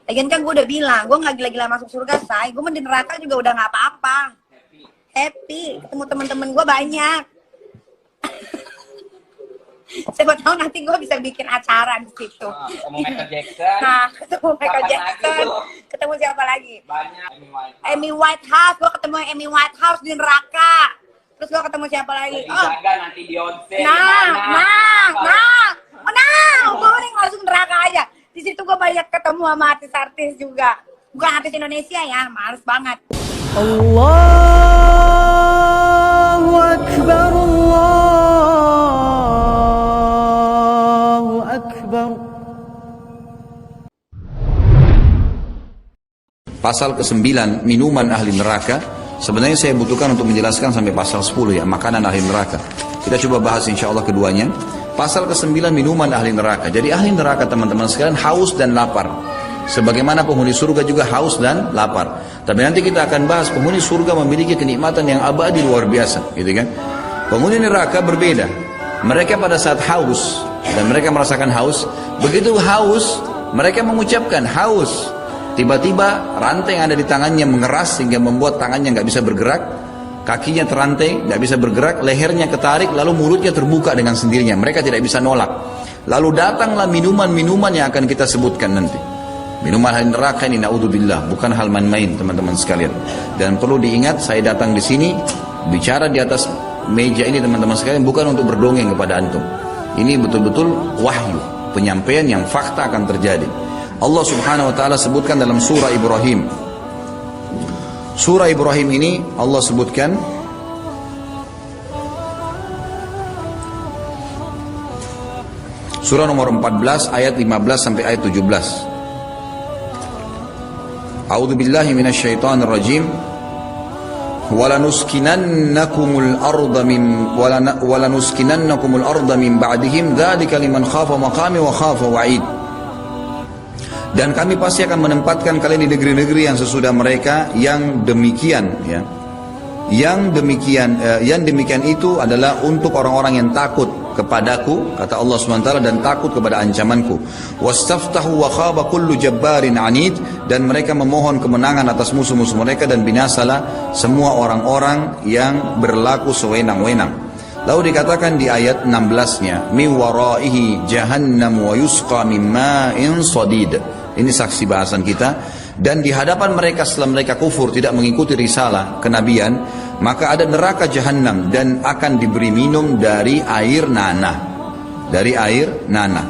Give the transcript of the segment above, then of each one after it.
Lagian kan gue udah bilang, gue nggak gila-gila masuk surga, say. Gue di neraka juga udah nggak apa-apa. Happy, ketemu teman-teman gue banyak. Siapa tahu nanti gue bisa bikin acara di situ. Ketemu Michael Jackson. Nah, ketemu Michael Kapan Jackson. lagi tuh? Ketemu siapa lagi? Banyak. Amy Whitehouse. Gue ketemu Amy Whitehouse di neraka. Terus gue ketemu siapa lagi? Lady Gaga, nanti Beyonce. Gue mending langsung neraka aja. Di situ gue banyak ketemu sama artis-artis juga. Bukan artis Indonesia ya, males banget. Allahu Akbar, Allahu Akbar. Pasal ke-9, minuman ahli neraka. Sebenarnya saya butuhkan untuk menjelaskan sampai pasal 10 ya, makanan ahli neraka. Kita coba bahas insya Allah keduanya. Pasal ke-9, minuman ahli neraka. Jadi ahli neraka teman-teman sekalian haus dan lapar. Sebagaimana penghuni surga juga haus dan lapar. Tapi nanti kita akan bahas penghuni surga memiliki kenikmatan yang abadi luar biasa, gitu kan? Penghuni neraka berbeda. Mereka pada saat haus dan mereka merasakan haus, begitu haus mereka mengucapkan haus. Tiba-tiba rantai yang ada di tangannya mengeras sehingga membuat tangannya nggak bisa bergerak, kakinya terantai nggak bisa bergerak, lehernya ketarik, lalu mulutnya terbuka dengan sendirinya. Mereka tidak bisa nolak. Lalu datanglah minuman-minuman yang akan kita sebutkan nanti. Minuman ahli neraka ini naudzubillah, bukan hal main-main teman-teman sekalian. Dan perlu diingat, saya datang di sini bicara di atas meja ini teman-teman sekalian bukan untuk berdongeng kepada antum. Ini betul-betul wahyu, penyampaian yang fakta akan terjadi. Allah Subhanahu wa taala sebutkan dalam surah Ibrahim. Surah Ibrahim ini Allah sebutkan surah nomor 14 ayat 15 sampai ayat 17. A'udzu billahi minasyaitonir rajim. Walanuskinnanakumul arda min ba'dihim dzalika liman khafa maqami wa khafa wa'id. Dan kami pasti akan menempatkan kalian di negeri-negeri yang sesudah mereka yang demikian ya. Yang demikian itu adalah untuk orang-orang yang takut kepadaku, kata Allah SWT, dan takut kepada ancamanku. Wastaftahu wa khaba kullu jabbarin anid, dan mereka memohon kemenangan atas musuh-musuh mereka, dan binasalah semua orang-orang yang berlaku sewenang-wenang. Lalu dikatakan di ayat 16-nya, min waraihi jahannam wa yusqa min ma'in sadid. Ini saksi bahasan kita. Dan di hadapan mereka setelah mereka kufur tidak mengikuti risalah kenabian, maka ada neraka jahanam dan akan diberi minum dari air nanah. Dari air nanah.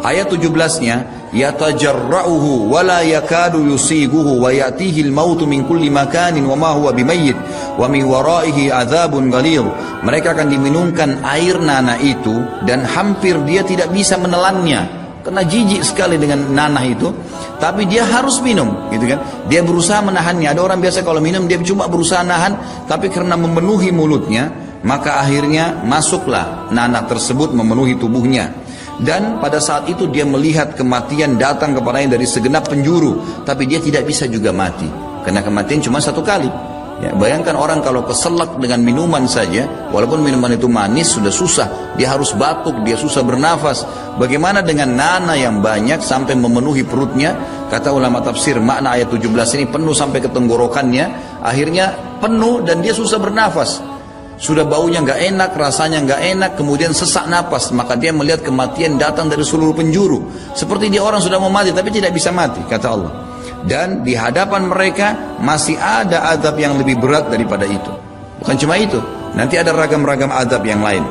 Ayat 17-nya, yatajarra'uhu wa la yakadu yusiguhu wa ya'tihi al-mautu min kulli makanin wa ma huwa bimayyit wa min waraihi adzabun ghalidh. Mereka akan diminumkan air nanah itu dan hampir dia tidak bisa menelannya. Karena jijik sekali dengan nanah itu, tapi dia harus minum, gitu kan? Dia berusaha menahannya. Ada orang biasa kalau minum dia cuma berusaha nahan, tapi karena memenuhi mulutnya, maka akhirnya masuklah nanah tersebut memenuhi tubuhnya. Dan pada saat itu dia melihat kematian datang kepadanya dari segenap penjuru, tapi dia tidak bisa juga mati, karena kematian cuma satu kali. Ya, bayangkan orang kalau keselak dengan minuman saja, walaupun minuman itu manis sudah susah, dia harus batuk, dia susah bernafas. Bagaimana dengan nanah yang banyak sampai memenuhi perutnya? Kata ulama tafsir, makna ayat 17 ini penuh sampai ke tenggorokannya, akhirnya penuh dan dia susah bernafas. Sudah baunya nggak enak, rasanya nggak enak, kemudian sesak napas, maka dia melihat kematian datang dari seluruh penjuru. Seperti dia orang sudah mau mati tapi tidak bisa mati, kata Allah. Dan di hadapan mereka masih ada azab yang lebih berat daripada itu. Bukan cuma itu, nanti ada ragam-ragam azab yang lain.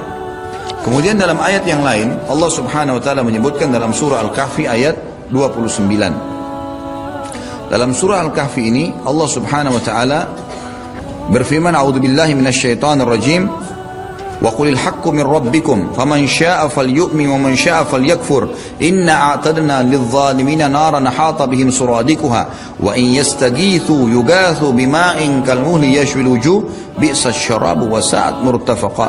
Kemudian dalam ayat yang lain Allah Subhanahu wa taala menyebutkan dalam surah Al-Kahfi ayat 29. Dalam surah Al-Kahfi ini Allah Subhanahu wa taala berfirman, a'udzubillahi minasyaitonir rajim. وَقُلِ الْحَقُّ مِنْ رَبِّكُمْ فَمَنْ شَاءَ فَلْيُؤْمِنْ وَمَنْ شَاءَ فَلْيَكْفُرْ إِنَّا أَعْتَدْنَا لِلظَّالِمِينَ نَارًا أَحَاطَ بِهِمْ سُرَادِقُهَا وَإِنْ يَسْتَغِيثُوا يُغَاثُوا بِمَاءٍ كَالْمُهْلِ يَشْوِي الْوُجُوهَ بِئْسَ الشَّرَابُ وَسَاءَتْ مُرْتَفَقًا.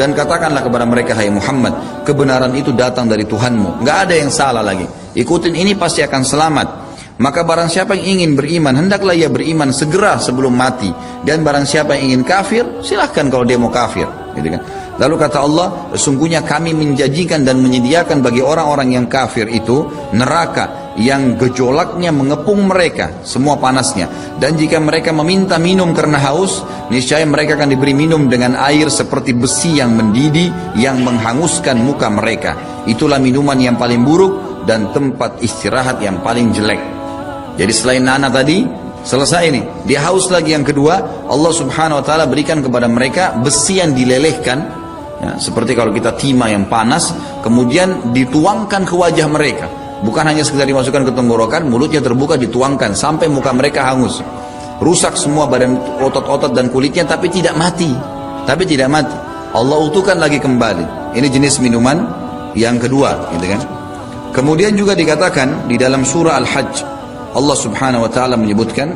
Dan katakanlah kepada mereka, hai Muhammad, kebenaran itu datang dari Tuhanmu, nggak ada yang salah lagi, ikutin ini pasti akan selamat. Maka barang siapa yang ingin beriman, hendaklah ia beriman segera sebelum mati. Dan barang siapa yang ingin kafir, silahkan kalau dia mau kafir, gitu kan. Lalu kata Allah, sesungguhnya kami menjanjikan dan menyediakan bagi orang-orang yang kafir itu neraka yang gejolaknya mengepung mereka, semua panasnya. Dan jika mereka meminta minum karena haus, niscaya mereka akan diberi minum dengan air seperti besi yang mendidih yang menghanguskan muka mereka. Itulah minuman yang paling buruk dan tempat istirahat yang paling jelek. Jadi selain nana tadi, selesai ini, dia haus lagi. Yang kedua, Allah subhanahu wa ta'ala berikan kepada mereka besi yang dilelehkan, ya, seperti kalau kita timah yang panas, kemudian dituangkan ke wajah mereka. Bukan hanya sekedar dimasukkan ke tenggorokan, mulutnya terbuka, dituangkan sampai muka mereka hangus. Rusak semua badan, otot-otot dan kulitnya, tapi tidak mati. Tapi tidak mati. Allah utuhkan lagi kembali. Ini jenis minuman yang kedua, gitu kan. Kemudian juga dikatakan di dalam surah Al-Hajj, Allah subhanahu wa ta'ala menyebutkan,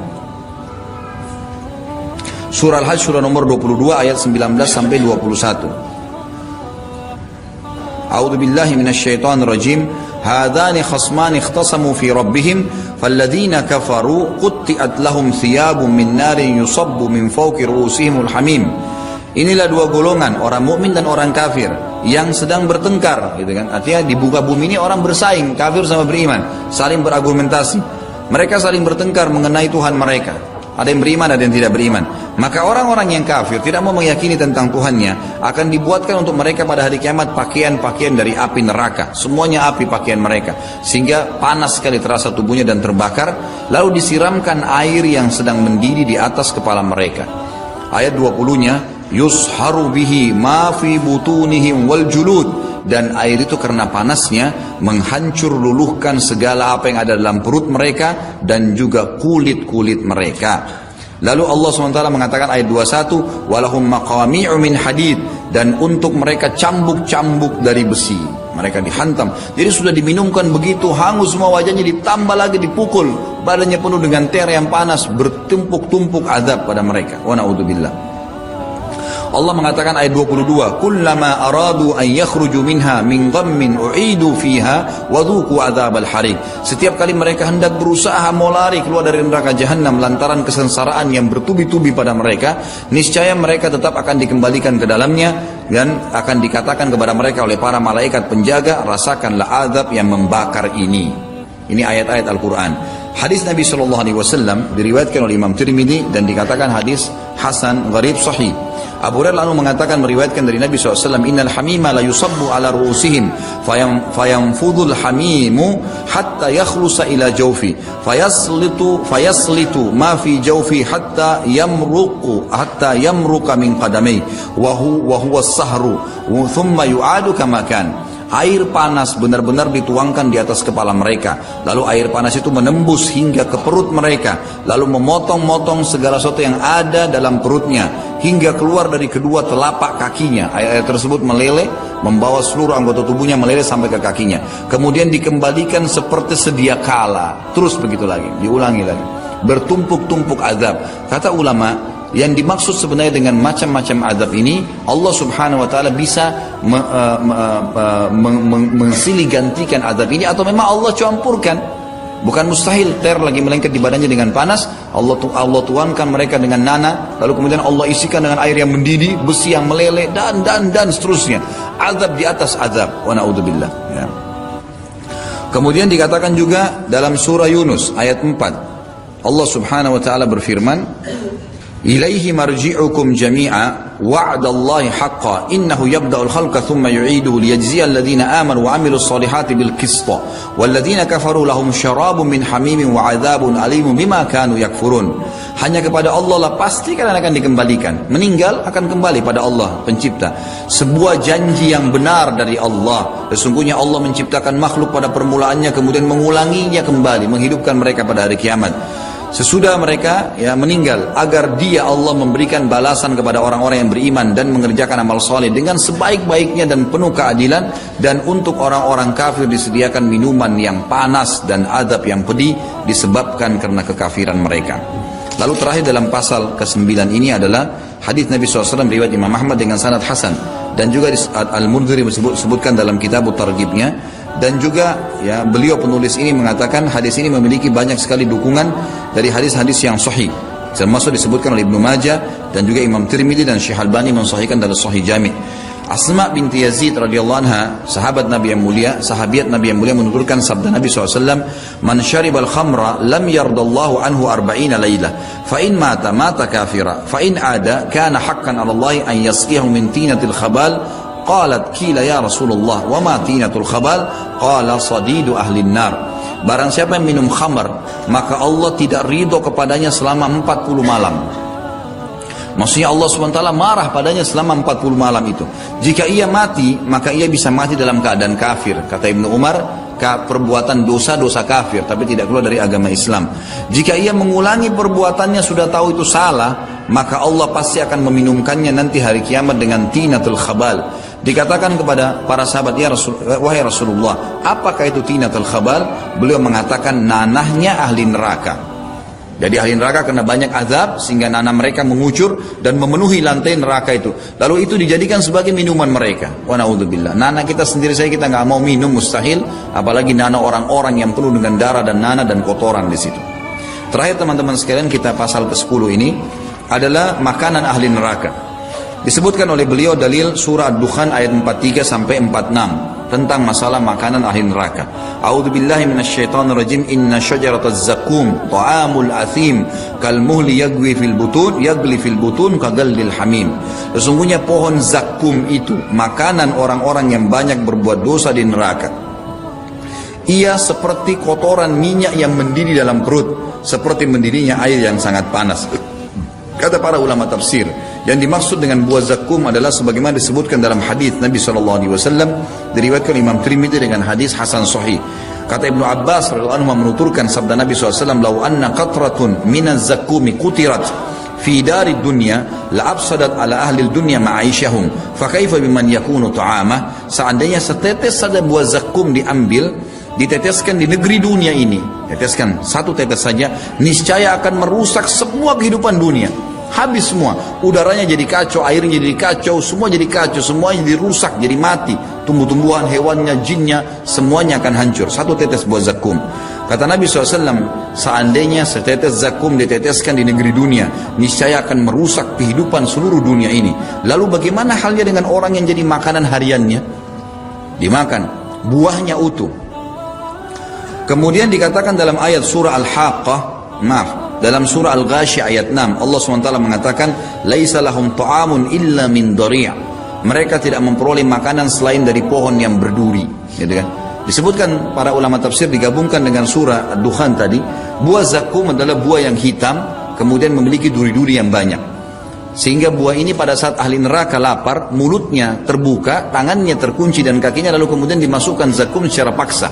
surah Al-Hajj surah nomor 22 ayat 19 sampai 21. A'udzu billahi minasyaitonir rajim. Hadani khasmani ikhtasamu fi rabbihim falladzina kafaru qutti'at lahum thiyabun min narin yusabbu min fawqi ru'usihimul hamim. Inilah dua golongan, orang mukmin dan orang kafir yang sedang bertengkar, gitu kan. Artinya di muka bumi ini orang bersaing, kafir sama beriman, saling berargumentasi. Mereka saling bertengkar mengenai Tuhan mereka. Ada yang beriman, ada yang tidak beriman. Maka orang-orang yang kafir tidak mau meyakini tentang Tuhannya, akan dibuatkan untuk mereka pada hari kiamat pakaian-pakaian dari api neraka. Semuanya api pakaian mereka, sehingga panas sekali terasa tubuhnya dan terbakar. Lalu disiramkan air yang sedang mendidih di atas kepala mereka. Ayat 20-nya, yusharu bihi ma fi butunihim wal julud. Dan air itu karena panasnya menghancur luluhkan segala apa yang ada dalam perut mereka dan juga kulit-kulit mereka. Lalu Allah SWT mengatakan ayat 21, walahum maqami'u min hadid, dan untuk mereka cambuk-cambuk dari besi. Mereka dihantam. Jadi sudah diminumkan begitu, hangus semua wajahnya, ditambah lagi dipukul, badannya penuh dengan ter yang panas, bertumpuk-tumpuk azab pada mereka. Wa na'udzubillah. Allah mengatakan ayat 22, kullama aradu an yakhruju minha min ghammin u'idu fiha wa dhuqu adzabal hariq. Setiap kali mereka hendak berusaha mau lari keluar dari neraka jahanam lantaran kesengsaraan yang bertubi-tubi pada mereka, niscaya mereka tetap akan dikembalikan ke dalamnya dan akan dikatakan kepada mereka oleh para malaikat penjaga, rasakanlah azab yang membakar ini. Ini ayat-ayat Al-Quran. Hadis Nabi SAW diriwayatkan oleh Imam Tirmidzi dan dikatakan hadis hasan gharib sahih. Abu Hurairah lalu mengatakan, meriwayatkan dari Nabi SAW, innal hamima la yusabbu ala ru'usihim fayanfudul hamimu hatta yakhlusa ila jawfi fayaslitu ma fi jawfi hatta yamruqa min qadamai wa huwa as-sahru thumma yu'adu kama kan. Air panas benar-benar dituangkan di atas kepala mereka. Lalu air panas itu menembus hingga ke perut mereka, lalu memotong-motong segala sesuatu yang ada dalam perutnya hingga keluar dari kedua telapak kakinya. Air tersebut meleleh, membawa seluruh anggota tubuhnya meleleh sampai ke kakinya. Kemudian dikembalikan seperti sedia kala. Terus begitu lagi, diulangi lagi. Bertumpuk-tumpuk azab. Kata ulama, yang dimaksud sebenarnya dengan macam-macam azab ini, Allah subhanahu wa ta'ala bisa mensilih gantikan azab ini, atau memang Allah campurkan. Bukan mustahil ter lagi melengket di badannya dengan panas, Allah tuangkan mereka dengan nana, lalu kemudian Allah isikan dengan air yang mendidih, besi yang meleleh, dan seterusnya. Azab di atas azab. Wa na'udzubillah, ya. Kemudian dikatakan juga dalam surah Yunus ayat 4, Allah subhanahu wa ta'ala berfirman, ilaihi marji'ukum jami'a wa'dallahi haqqan innahu yabda'ul khalqa thumma yu'iduhu liyajziyal ladzina amanu wa 'amilus solihati bil qista wal ladzina kafaru lahum syarabun min hamimin wa 'adzabun alimun bima kanu yakfurun. Hanya kepada Allah lah pasti kalian akan dikembalikan. Meninggal akan kembali pada Allah pencipta. Sebuah janji yang benar dari Allah. Sesungguhnya Allah menciptakan makhluk pada permulaannya, kemudian mengulanginya kembali, menghidupkan mereka pada hari kiamat sesudah mereka meninggal, agar dia Allah memberikan balasan kepada orang-orang yang beriman dan mengerjakan amal soleh dengan sebaik-baiknya dan penuh keadilan. Dan untuk orang-orang kafir disediakan minuman yang panas dan azab yang pedih disebabkan karena kekafiran mereka. Lalu terakhir dalam pasal ke-9 ini adalah hadis Nabi SAW riwayat Imam Ahmad dengan sanad hasan, dan juga Al-Mundhiri sebutkan dalam kitab Targhibnya. Dan juga beliau penulis ini mengatakan hadis ini memiliki banyak sekali dukungan dari hadis-hadis yang sahih, termasuk disebutkan oleh Ibnu Majah dan juga Imam Tirmidzi dan Syekh Albani mensahihkan dalam Sahih Jami'. Asma binti Yazid radhiyallahu anha, sahabat Nabi yang mulia, sahabiat Nabi yang mulia menuturkan sabda Nabi SAW, "Man syaribal khamra lam yardallahu anhu 40 lailah, fa in mata mata kafira, fa in ada kana haqqan 'ala Allah an yasqiyahu min tinatil khabal." Qalat qila ya Rasulullah wa ma tinatul khabal? Qala sadidu ahlin nar. Barang siapa yang minum khamar, maka Allah tidak ridho kepadanya selama 40 malam. Maksudnya Allah SWT marah padanya selama 40 malam itu. Jika ia mati, maka ia bisa mati dalam keadaan kafir. Kata Ibnu Umar, perbuatan dosa kafir, tapi tidak keluar dari agama Islam. Jika ia mengulangi perbuatannya sudah tahu itu salah, maka Allah pasti akan meminumkannya nanti hari kiamat dengan tinatul khabal. Dikatakan kepada para sahabat, ya wahai Rasulullah, apakah itu tinatul khabal? Beliau mengatakan nanahnya ahli neraka. Jadi ahli neraka karena banyak azab sehingga nanah mereka mengucur dan memenuhi lantai neraka itu. Lalu itu dijadikan sebagai minuman mereka. Wa na'udzubillah. Nanah kita sendiri saja kita nggak mau minum, mustahil. Apalagi nanah orang-orang yang penuh dengan darah dan nanah dan kotoran di situ. Terakhir teman-teman sekalian, kita pasal ke-10 ini adalah makanan ahli neraka. Disebutkan oleh beliau dalil surah Ad-Dukhan ayat 43 sampai 46 tentang masalah makanan ahli neraka. A'udzubillahi minasyaitonirrajim. Inna syajarataz zakum ta'amul athim kalmuhli yagli fil butun kagallil hamim. Sesungguhnya pohon zakum itu makanan orang-orang yang banyak berbuat dosa di neraka. Ia seperti kotoran minyak yang mendidih dalam perut, seperti mendidihnya air yang sangat panas. Kata para ulama tafsir, yang dimaksud dengan buah zakum adalah sebagaimana disebutkan dalam hadis Nabi SAW, diriwayatkan Imam Tirmidzi dengan hadis hasan sahih. Kata Ibnu Abbas radhiyallahu anhu menuturkan sabda Nabi SAW, "Lau anna qatratun minaz zakumi qutirat fi darid dunya la afsadat ala ahli dunya ma'aisyahum, fa kaifa biman yakunu ta'amah." Seandainya setetes saja buah zakum diambil, diteteskan di negeri dunia ini, teteskan satu tetes saja, niscaya akan merusak semua kehidupan dunia. Habis semua, udaranya jadi kacau, airnya jadi kacau, semua jadi kacau, semuanya jadi rusak, jadi mati. Tumbuh-tumbuhan, hewannya, jinnya, semuanya akan hancur. Satu tetes buah zakum. Kata Nabi SAW, seandainya setetes zakum diteteskan di negeri dunia, niscaya akan merusak kehidupan seluruh dunia ini. Lalu bagaimana halnya dengan orang yang jadi makanan hariannya? Dimakan, buahnya utuh. Kemudian dikatakan dalam ayat surah Al-Haqqah, dalam surah Al-Ghashiyah ayat 6, Allah SWT mengatakan, "Laisa lahum ta'amun illa min dari'." Mereka tidak memperoleh makanan selain dari pohon yang berduri, gitu kan? Disebutkan para ulama tafsir, digabungkan dengan surah Ad-Dukhan tadi, buah zakum adalah buah yang hitam, kemudian memiliki duri-duri yang banyak. Sehingga buah ini pada saat ahli neraka lapar, mulutnya terbuka, tangannya terkunci dan kakinya, lalu kemudian dimasukkan zakum secara paksa.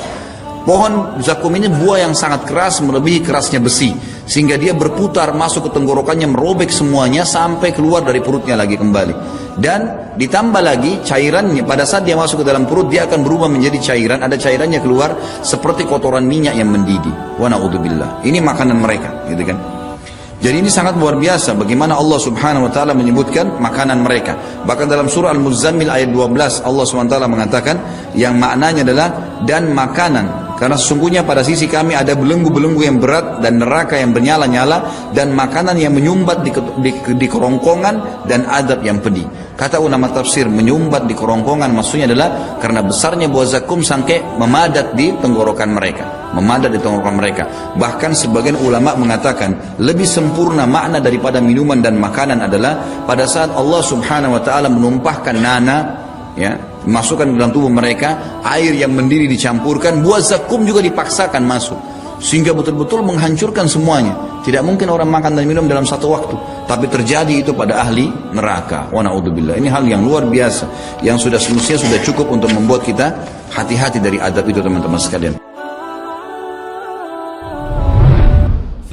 Pohon zakum ini buah yang sangat keras, melebihi kerasnya besi, sehingga dia berputar masuk ke tenggorokannya, merobek semuanya sampai keluar dari perutnya lagi kembali. Dan ditambah lagi cairannya, pada saat dia masuk ke dalam perut, dia akan berubah menjadi cairan, ada cairannya keluar seperti kotoran minyak yang mendidih. Wa na'udzubillah. Ini makanan mereka, gitu kan? Jadi ini sangat luar biasa bagaimana Allah Subhanahu wa taala menyebutkan makanan mereka. Bahkan dalam surah Al-Muzammil ayat 12 Allah Subhanahu wa taala mengatakan yang maknanya adalah dan makanan, karena sesungguhnya pada sisi kami ada belenggu-belenggu yang berat dan neraka yang bernyala-nyala dan makanan yang menyumbat di kerongkongan dan adab yang pedih. Kata ulama tafsir, menyumbat di kerongkongan maksudnya adalah karena besarnya buah zakum sampai memadat di tenggorokan mereka. Bahkan sebagian ulama mengatakan lebih sempurna makna daripada minuman dan makanan adalah pada saat Allah Subhanahu wa taala menumpahkan nana, ya, masukkan ke dalam tubuh mereka, air yang mendidih dicampurkan, buah zakum juga dipaksakan masuk, sehingga betul-betul menghancurkan semuanya. Tidak mungkin orang makan dan minum dalam satu waktu, tapi terjadi itu pada ahli neraka. Wa na'udzubillah. Ini hal yang luar biasa, yang sudah semestinya sudah cukup untuk membuat kita hati-hati dari adab itu, teman-teman sekalian.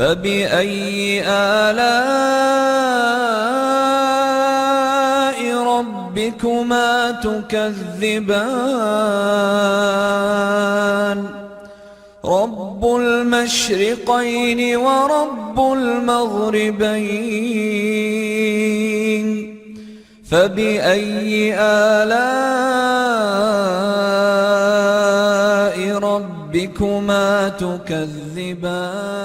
فبأي آلاء ربكما تكذبان رب المشرقين ورب المغربين فبأي آلاء ربكما تكذبان